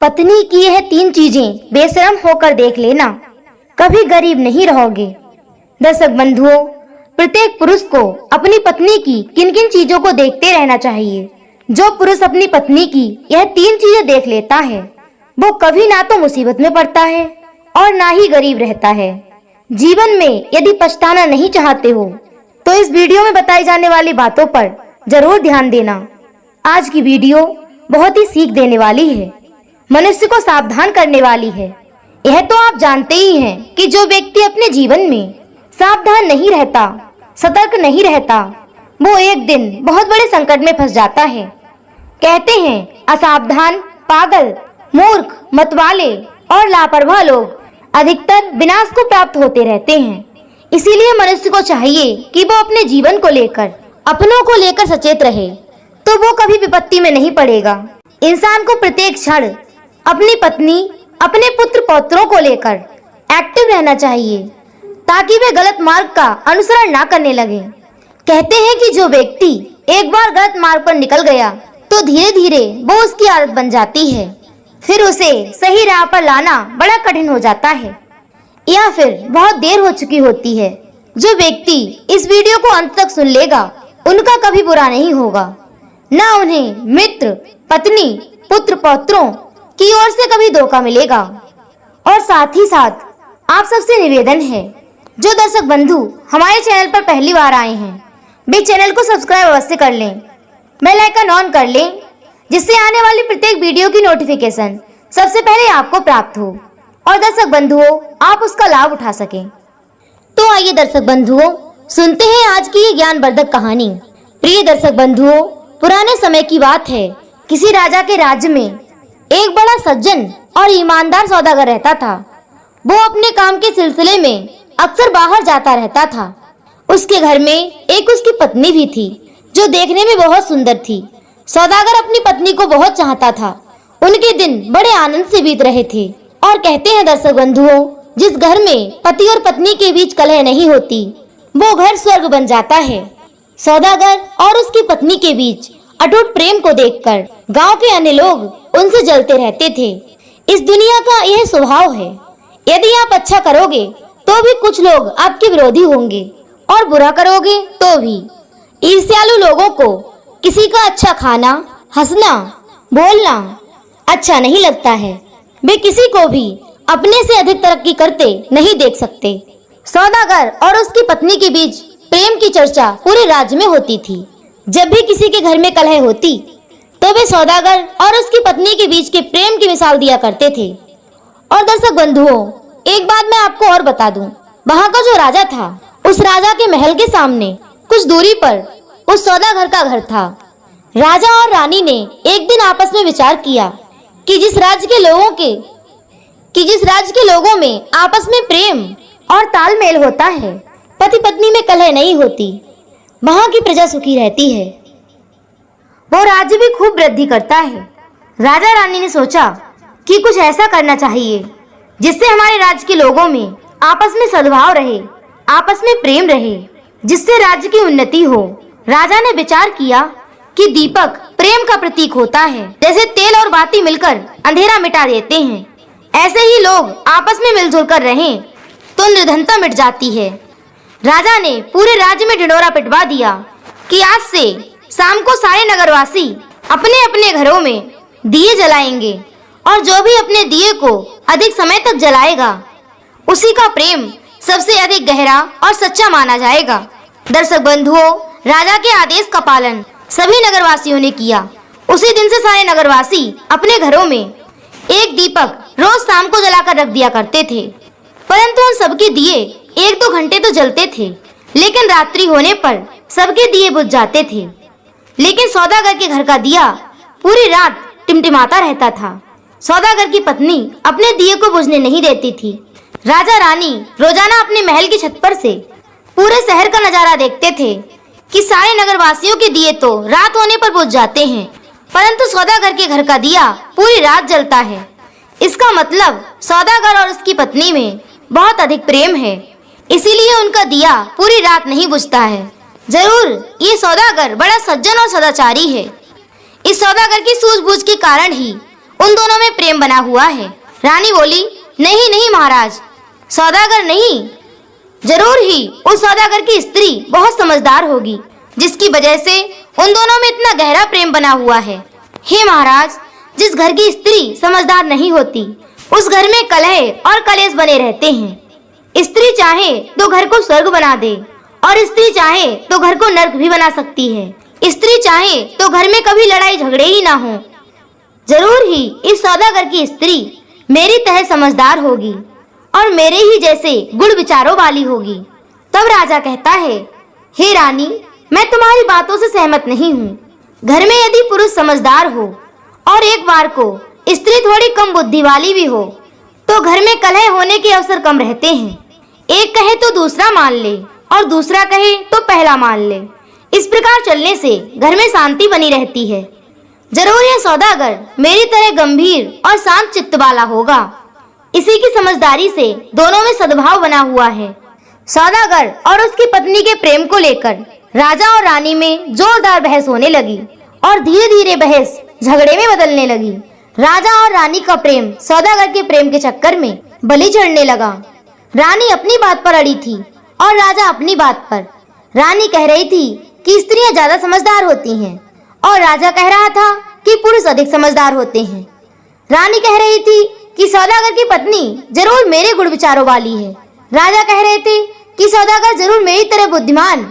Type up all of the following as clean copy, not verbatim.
पत्नी की यह 3 चीजें बेशरम होकर देख लेना, कभी गरीब नहीं रहोगे। दर्शक बंधुओं, प्रत्येक पुरुष को अपनी पत्नी की किन किन चीजों को देखते रहना चाहिए। जो पुरुष अपनी पत्नी की यह 3 चीजें देख लेता है, वो कभी ना तो मुसीबत में पड़ता है और ना ही गरीब रहता है। जीवन में यदि पछताना नहीं चाहते हो तो इस वीडियो में बताई जाने वाली बातों पर जरूर ध्यान देना। आज की वीडियो बहुत ही सीख देने वाली है, मनुष्य को सावधान करने वाली है। यह तो आप जानते ही हैं कि जो व्यक्ति अपने जीवन में सावधान नहीं रहता, सतर्क नहीं रहता, वो एक दिन बहुत बड़े संकट में फंस जाता है। कहते हैं असावधान, पागल, मूर्ख, मतवाले और लापरवाह लोग अधिकतर विनाश को प्राप्त होते रहते हैं। इसीलिए मनुष्य को चाहिए कि वो अपने जीवन को लेकर, अपनों को लेकर सचेत रहे, तो वो कभी विपत्ति में नहीं पड़ेगा। इंसान को प्रत्येक क्षण अपनी पत्नी, अपने पुत्र पौत्रों को लेकर एक्टिव रहना चाहिए, ताकि वे गलत मार्ग का अनुसरण ना करने लगे। कहते हैं कि जो व्यक्ति एक बार गलत मार्ग पर निकल गया तो धीरे धीरे वो उसकी आदत बन जाती है, फिर उसे सही राह पर लाना बड़ा कठिन हो जाता है, या फिर बहुत देर हो चुकी होती है। जो व्यक्ति इस वीडियो को अंत तक सुन लेगा, उनका कभी बुरा नहीं होगा, ना उन्हें मित्र, पत्नी, पुत्र पौत्रों की ओर से कभी धोखा मिलेगा। और साथ ही साथ आप सबसे निवेदन है, जो दर्शक बंधु हमारे चैनल पर पहली बार आए हैं, वे चैनल को सब्सक्राइब अवश्य कर लें, बेल आइकन ऑन कर लें, जिससे आने वाली प्रत्येक वीडियो की नोटिफिकेशन सबसे पहले आपको प्राप्त हो और दर्शक बंधुओं आप उसका लाभ उठा सकें। तो आइए दर्शक बंधुओं, सुनते हैं आज की ये ज्ञानवर्धक कहानी। प्रिय दर्शक बंधुओं, पुराने समय की बात है। किसी राजा के राज्य में एक बड़ा सज्जन और ईमानदार सौदागर रहता था। वो अपने काम के सिलसिले में अक्सर बाहर जाता रहता था। उसके घर में एक उसकी पत्नी भी थी, जो देखने में बहुत सुंदर थी। सौदागर अपनी पत्नी को बहुत चाहता था। उनके दिन बड़े आनंद से बीत रहे थे। और कहते हैं दर्शक बंधुओं, जिस घर में पति और पत्नी के बीच कलह नहीं होती, वो घर स्वर्ग बन जाता है। सौदागर और उसकी पत्नी के बीच अटूट प्रेम को देखकर गांव के अन्य लोग उनसे जलते रहते थे। इस दुनिया का यह स्वभाव है, यदि आप अच्छा करोगे तो भी कुछ लोग आपके विरोधी होंगे, और बुरा करोगे तो भी। ईर्ष्यालु लोगों को किसी का अच्छा खाना, हंसना, बोलना अच्छा नहीं लगता है। वे किसी को भी अपने से अधिक तरक्की करते नहीं देख सकते। सौदागर और उसकी पत्नी के बीच प्रेम की चर्चा पूरे राज्य में होती थी। जब भी किसी के घर में कलह होती तो वे सौदागर और उसकी पत्नी के बीच के प्रेम की मिसाल दिया करते थे। और दर्शक बंधुओं, एक बात मैं आपको और बता दूं, वहाँ का जो राजा था, उस राजा के महल के सामने कुछ दूरी पर उस सौदागर का घर था। राजा और रानी ने एक दिन आपस में विचार किया कि जिस राज्य के लोगों में आपस में प्रेम और तालमेल होता है, पति पत्नी में कलह नहीं होती, वहाँ की प्रजा सुखी रहती है, वो राज्य भी खूब वृद्धि करता है। राजा रानी ने सोचा कि कुछ ऐसा करना चाहिए जिससे हमारे राज्य के लोगों में आपस में सद्भाव रहे, आपस में प्रेम रहे, जिससे राज्य की उन्नति हो। राजा ने विचार किया कि दीपक प्रेम का प्रतीक होता है। जैसे तेल और बाती मिलकर अंधेरा मिटा देते हैं, ऐसे ही लोग आपस में मिलजुल कर रहें तो निर्धनता मिट जाती है। राजा ने पूरे राज्य में ढिंढोरा पिटवा दिया कि आज से शाम को सारे नगरवासी अपने अपने घरों में दिए जलाएंगे, और जो भी अपने दिए को अधिक समय तक जलाएगा, उसी का प्रेम सबसे अधिक गहरा और सच्चा माना जाएगा। दर्शक बंधुओं, राजा के आदेश का पालन सभी नगरवासियों ने किया। उसी दिन से सारे नगरवासी अपने घरों में एक दीपक रोज शाम को जलाकर रख दिया करते थे। परंतु उन सबके दिए 1-2 घंटे तो जलते थे, लेकिन रात्रि होने पर सबके दिए बुझ जाते थे। लेकिन सौदागर के घर का दिया पूरी रात टिमटिमाता रहता था। सौदागर की पत्नी अपने दिए को बुझने नहीं देती थी। राजा रानी रोजाना अपने महल की छत पर से पूरे शहर का नजारा देखते थे कि सारे नगरवासियों के दिए तो रात होने पर बुझ जाते हैं, परंतु सौदागर के घर का दिया पूरी रात जलता है। इसका मतलब सौदागर और उसकी पत्नी में बहुत अधिक प्रेम है, इसीलिए उनका दिया पूरी रात नहीं बुझता है। जरूर ये सौदागर बड़ा सज्जन और सदाचारी है। इस सौदागर की सूझबूझ के कारण ही उन दोनों में प्रेम बना हुआ है। रानी बोली, नहीं नहीं महाराज, सौदागर नहीं, जरूर ही उस सौदागर की स्त्री बहुत समझदार होगी, जिसकी वजह से उन दोनों में इतना गहरा प्रेम बना हुआ है। हे महाराज, जिस घर की स्त्री समझदार नहीं होती, उस घर में कलह और कलेश बने रहते हैं। स्त्री चाहे तो घर को स्वर्ग बना दे और स्त्री चाहे तो घर को नर्क भी बना सकती है। स्त्री चाहे तो घर में कभी लड़ाई झगड़े ही ना हो। जरूर ही इस सौदागर की स्त्री मेरी तरह समझदार होगी और मेरे ही जैसे गुण विचारों वाली होगी। तब राजा कहता है, हे रानी, मैं तुम्हारी बातों से सहमत नहीं हूँ। घर में यदि पुरुष समझदार हो और एक बार को स्त्री थोड़ी कम बुद्धि वाली भी हो, तो घर में कलह होने के अवसर कम रहते हैं। एक कहे तो दूसरा मान ले और दूसरा कहे तो पहला मान ले। इस प्रकार चलने से घर में शांति बनी रहती है। जरूर यह सौदागर मेरी तरह गंभीर और शांत चित्त वाला होगा। इसी की समझदारी से दोनों में सद्भाव बना हुआ है। सौदागर और उसकी पत्नी के प्रेम को लेकर राजा और रानी में जोरदार बहस होने लगी और धीरे धीरे बहस झगड़े में बदलने लगी। राजा और रानी का प्रेम सौदागर के प्रेम के चक्कर में बलि चढ़ने लगा। रानी अपनी बात पर अड़ी थी और राजा अपनी बात पर। रानी कह रही थी कि स्त्रियां ज्यादा समझदार होती हैं और राजा कह रहा था कि पुरुष अधिक समझदार होते हैं। रानी कह रही थी कि सौदागर की पत्नी जरूर मेरे गुण विचारों वाली है। राजा कह रहे थे कि सौदागर जरूर मेरी तरह बुद्धिमान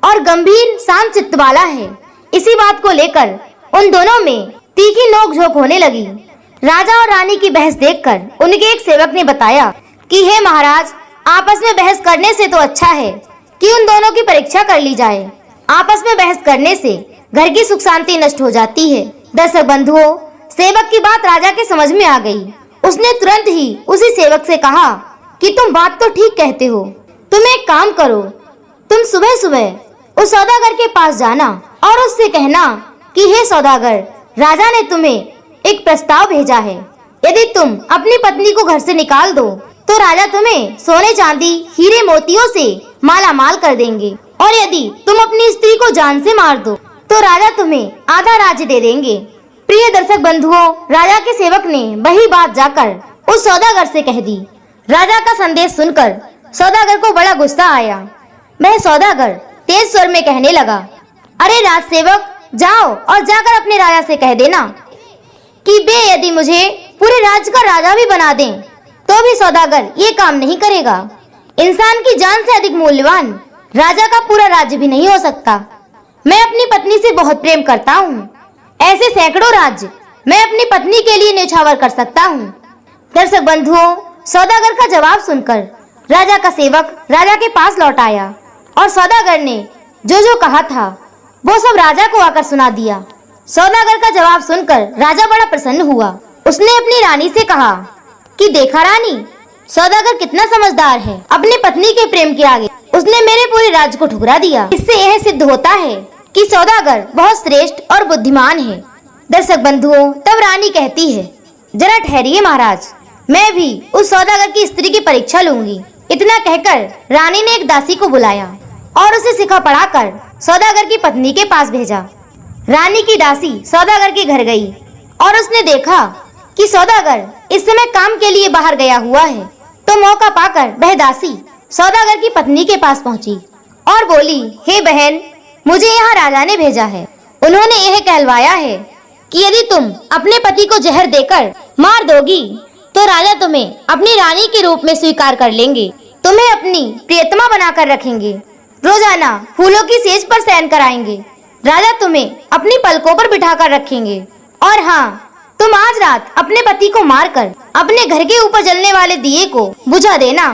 और गंभीर शांत चित्त वाला है। इसी बात को लेकर उन दोनों में तीखी नोकझोंक होने लगी। राजा और रानी की बहस देखकर उनके एक सेवक ने बताया कि हे महाराज, आपस में बहस करने से तो अच्छा है कि उन दोनों की परीक्षा कर ली जाए। आपस में बहस करने से घर की सुख शांति नष्ट हो जाती है। दर्शक बंधुओं, सेवक की बात राजा के समझ में आ गई। उसने तुरंत ही उसी सेवक से कहा कि तुम बात तो ठीक कहते हो। तुम एक काम करो, तुम सुबह सुबह उस सौदागर के पास जाना और उससे कहना कि हे सौदागर, राजा ने तुम्हें एक प्रस्ताव भेजा है। यदि तुम अपनी पत्नी को घर से निकाल दो तो राजा तुम्हें सोने चांदी हीरे मोतियों से माला माल कर देंगे, और यदि तुम अपनी स्त्री को जान से मार दो तो राजा तुम्हें आधा राज्य दे देंगे। प्रिय दर्शक बंधुओं, राजा के सेवक ने वही बात जाकर उस सौदागर से कह दी। राजा का संदेश सुनकर सौदागर को बड़ा गुस्सा आया। वह सौदागर तेज स्वर में कहने लगा, अरे राज सेवक, जाओ और जाकर अपने राजा से कह देना कि वे यदि मुझे पूरे राज्य का राजा भी बना दें तो भी सौदागर ये काम नहीं करेगा। इंसान की जान से अधिक मूल्यवान राजा का पूरा राज्य भी नहीं हो सकता। मैं अपनी पत्नी से बहुत प्रेम करता हूँ। ऐसे सैकड़ों राज्य मैं अपनी पत्नी के लिए न्यौछावर कर सकता हूँ। दर्शक बंधुओं, सौदागर का जवाब सुनकर राजा का सेवक राजा के पास लौट आया और सौदागर ने जो जो कहा था वो सब राजा को आकर सुना दिया। सौदागर का जवाब सुनकर राजा बड़ा प्रसन्न हुआ। उसने अपनी रानी से कहा कि देखा रानी, सौदागर कितना समझदार है। अपनी पत्नी के प्रेम के आगे उसने मेरे पूरे राज्य को ठुकरा दिया। इससे यह सिद्ध होता है कि सौदागर बहुत श्रेष्ठ और बुद्धिमान है। दर्शक बंधुओं, तब रानी कहती है, जरा ठहरिए महाराज, मैं भी उस सौदागर की स्त्री की परीक्षा लूंगी। इतना कहकर रानी ने एक दासी को बुलाया और उसे सिखा पढ़ाकर सौदागर की पत्नी के पास भेजा। रानी की दासी सौदागर के घर गई और उसने देखा कि सौदागर इस समय काम के लिए बाहर गया हुआ है। तो मौका पाकर वह दासी सौदागर की पत्नी के पास पहुंची और बोली, हे बहन, मुझे यहाँ राजा ने भेजा है। उन्होंने यह कहलवाया है कि यदि तुम अपने पति को जहर देकर मार दोगी तो राजा तुम्हें अपनी रानी के रूप में स्वीकार कर लेंगे, तुम्हें अपनी प्रियतमा बनाकर रखेंगे, रोजाना फूलों की सेज पर शयन कराएंगे, राजा तुम्हें अपनी पलकों पर बिठाकर रखेंगे, और हाँ, तुम आज रात अपने पति को मारकर अपने घर के ऊपर जलने वाले दिए को बुझा देना,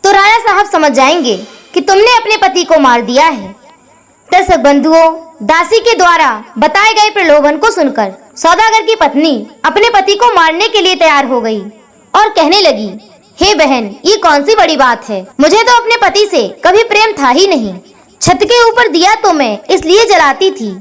तो राजा साहब समझ जाएंगे कि तुमने अपने पति को मार दिया है। दर्शक बंधुओं, दासी के द्वारा बताए गए प्रलोभन को सुनकर सौदागर की पत्नी अपने पति को मारने के लिए तैयार हो गई और कहने लगी, हे बहन, ये कौन सी बड़ी बात है। मुझे तो अपने पति से कभी प्रेम था ही नहीं। छत के ऊपर दिया तो मैं इसलिए जलाती थी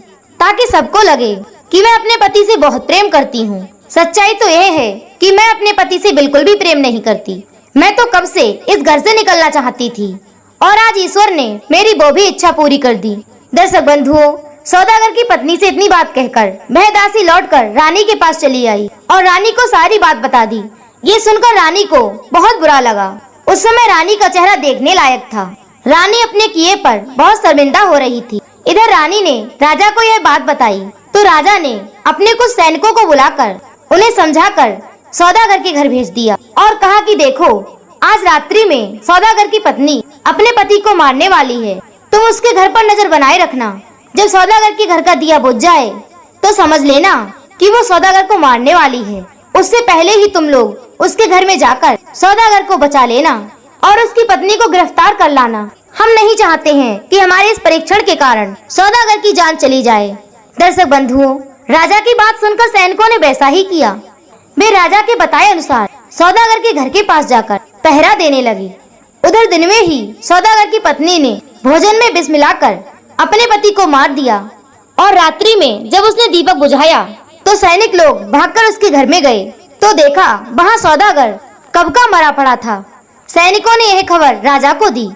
ताकि सबको लगे कि मैं अपने पति से बहुत प्रेम करती हूँ। सच्चाई तो यह है कि मैं अपने पति से बिल्कुल भी प्रेम नहीं करती। मैं तो कब से इस घर से निकलना चाहती थी और आज ईश्वर ने मेरी वो भी इच्छा पूरी कर दी। दर्शक बंधुओं, सौदागर की पत्नी से इतनी बात कहकर वह दासी लौटकर रानी के पास चली आई और रानी को सारी बात बता दी। ये सुनकर रानी को बहुत बुरा लगा। उस समय रानी का चेहरा देखने लायक था। रानी अपने किए पर बहुत शर्मिंदा हो रही थी। इधर रानी ने राजा को यह बात बताई तो राजा ने अपने कुछ सैनिकों को बुलाकर उन्हें समझाकर सौदागर के घर भेज दिया और कहा कि देखो, आज रात्रि में सौदागर की पत्नी अपने पति को मारने वाली है, तुम उसके घर पर नजर बनाए रखना। जब सौदागर के घर का दिया बुझ जाए तो समझ लेना कि वो सौदागर को मारने वाली है। उससे पहले ही तुम लोग उसके घर में जाकर सौदागर को बचा लेना और उसकी पत्नी को गिरफ्तार कर लाना। हम नहीं चाहते हैं कि हमारे इस परीक्षण के कारण सौदागर की जान चली जाए। दर्शक बंधुओं, राजा की बात सुनकर सैनिकों ने वैसा ही किया। वे राजा के बताए अनुसार सौदागर के घर के पास जाकर पहरा देने लगे। उधर दिन में ही सौदागर की पत्नी ने भोजन में विष मिलाकर अपने पति को मार दिया और रात्रि में जब उसने दीपक बुझाया तो सैनिक लोग भागकर उसके घर में गए तो देखा वहाँ सौदागर कब का मरा पड़ा था। सैनिकों ने यह खबर राजा को दी।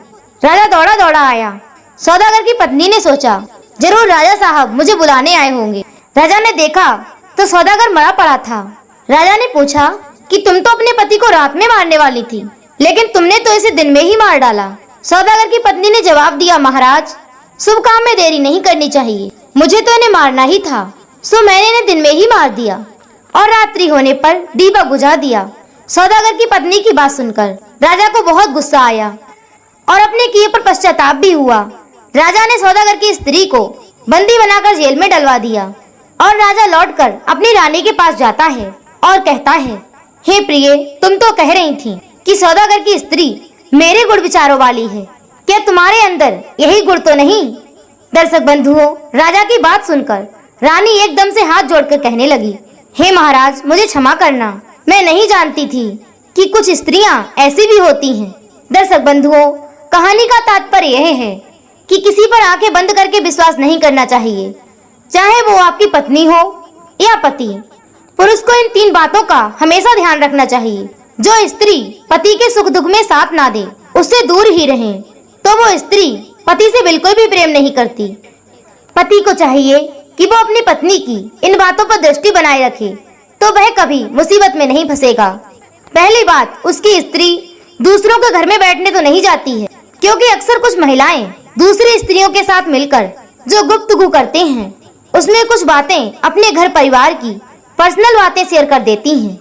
राजा दौड़ा दौड़ा आया। सौदागर की पत्नी ने सोचा, जरूर राजा साहब मुझे बुलाने आए होंगे। राजा ने देखा तो सौदागर मरा पड़ा था। राजा ने पूछा कि तुम तो अपने पति को रात में मारने वाली थी, लेकिन तुमने तो इसे दिन में ही मार डाला। सौदागर की पत्नी ने जवाब दिया, महाराज, शुभ काम में देरी नहीं करनी चाहिए। मुझे तो इन्हें मारना ही था, सो मैंने इन्हें दिन में ही मार दिया और रात्रि होने पर दीपक बुझा दिया। सौदागर की पत्नी की बात सुनकर राजा को बहुत गुस्सा आया और अपने किए पर पश्चाताप भी हुआ। राजा ने सौदागर की स्त्री को बंदी बनाकर जेल में डलवा दिया और राजा लौटकर अपनी रानी के पास जाता है और कहता है, हे प्रिय, तुम तो कह रही थी कि सौदागर की स्त्री मेरे गुण विचारों वाली है, क्या तुम्हारे अंदर यही गुण तो नहीं? दर्शक बंधुओं, राजा की बात सुनकर रानी एकदम से हाथ जोड़कर कहने लगी, हे महाराज, मुझे क्षमा करना, मैं नहीं जानती थी कि कुछ स्त्रियां ऐसी भी होती हैं। दर्शक बंधुओं, कहानी का तात्पर्य यह है कि किसी पर आंखें बंद करके विश्वास नहीं करना चाहिए, चाहे वो आपकी पत्नी हो या पति। पुरुष को इन 3 बातों का हमेशा ध्यान रखना चाहिए। जो स्त्री पति के सुख दुख में साथ ना दे, उससे दूर ही रहे, तो वो स्त्री पति से बिल्कुल भी प्रेम नहीं करती। पति को चाहिए कि वो अपनी पत्नी की इन बातों पर दृष्टि बनाए रखे, तो वह कभी मुसीबत में नहीं फंसेगा। पहली बात, उसकी स्त्री दूसरों के घर में बैठने तो नहीं जाती है, क्योंकि अक्सर कुछ महिलाएं दूसरी स्त्रियों के साथ मिलकर जो गुफ्तगू करते हैं, उसमें कुछ बातें अपने घर परिवार की पर्सनल बातें शेयर कर देती हैं,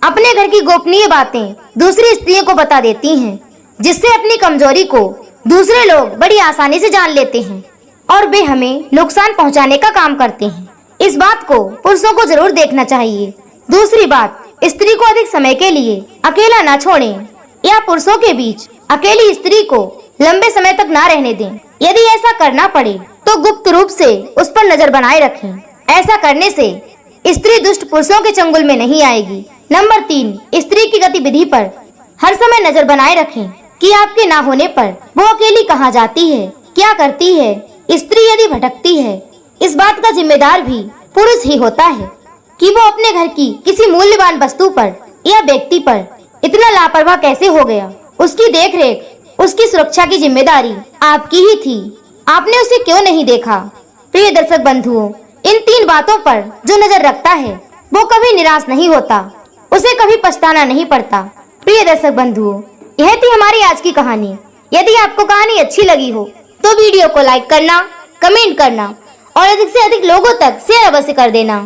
अपने घर की गोपनीय बातें दूसरी स्त्रियों को बता देती हैं, जिससे अपनी कमजोरी को दूसरे लोग बड़ी आसानी से जान लेते हैं और वे हमें नुकसान पहुंचाने का काम करते हैं। इस बात को पुरुषों को जरूर देखना चाहिए। दूसरी बात, स्त्री को अधिक समय के लिए अकेला ना छोड़ें या पुरुषों के बीच अकेली स्त्री को लंबे समय तक ना रहने दें। यदि ऐसा करना पड़े तो गुप्त रूप से उस पर नजर बनाए रखें। ऐसा करने से स्त्री दुष्ट पुरुषों के चंगुल में नहीं आएगी। नंबर 3, स्त्री की गतिविधि पर हर समय नजर बनाए रखें कि आपके ना होने पर वो अकेली कहाँ जाती है, क्या करती है। स्त्री यदि भटकती है, इस बात का जिम्मेदार भी पुरुष ही होता है कि वो अपने घर की किसी मूल्यवान वस्तु पर या व्यक्ति पर इतना लापरवाह कैसे हो गया। उसकी देखरेख, उसकी सुरक्षा की जिम्मेदारी आपकी ही थी, आपने उसे क्यों नहीं देखा। प्रिय दर्शक बंधुओं, इन 3 बातों पर जो नजर रखता है वो कभी निराश नहीं होता, उसे कभी पछताना नहीं पड़ता। प्रिय दर्शक बंधुओं, यह थी हमारी आज की कहानी। यदि आपको कहानी अच्छी लगी हो तो वीडियो को लाइक करना, कमेंट करना और अधिक से अधिक लोगों तक शेयर अवश्य कर देना।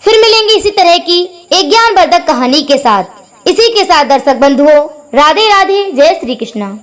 फिर मिलेंगे इसी तरह की एक ज्ञानवर्धक कहानी के साथ। इसी के साथ दर्शक बंधुओं, राधे राधे, जय श्री कृष्णा।